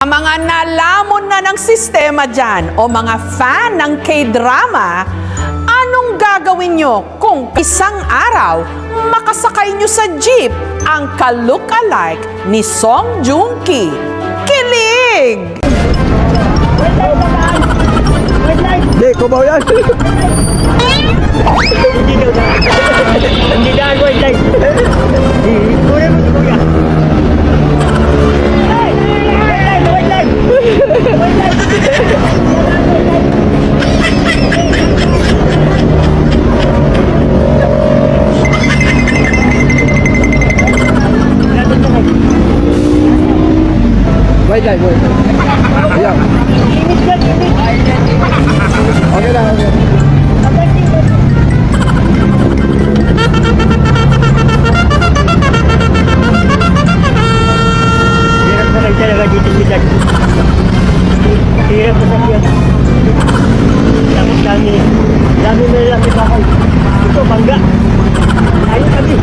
Mga nalamon na ng sistema dyan o mga fan ng K-drama, anong gagawin nyo kung isang araw makasakay nyo sa jeep ang ka-look-alike ni Song Joong Ki? Kilig! Hindi, kumaw yan. Hindi daan white light. Kuya mo si kuya. White light. White light, white light. Ayan. Okay lang, okay. Hirap na kayo talaga dito bilag. Hirap na sakyan. Tapos dami na lang ipakal. Ito, bangga. Ayaw kami.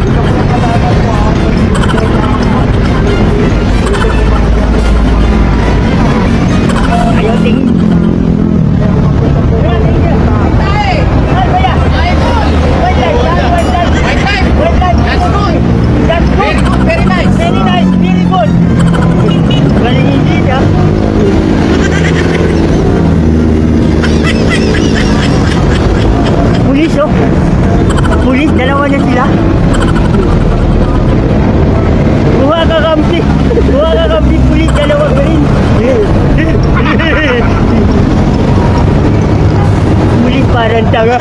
Ayaw tingin. Very nice! Very nice, very good. Galing hindi niya. Pulis oh. Pulis, dalawa na sila. Buha ka kampi. Buha ka kampi, pulis, dalawa pa rin. Pulis parang tanga.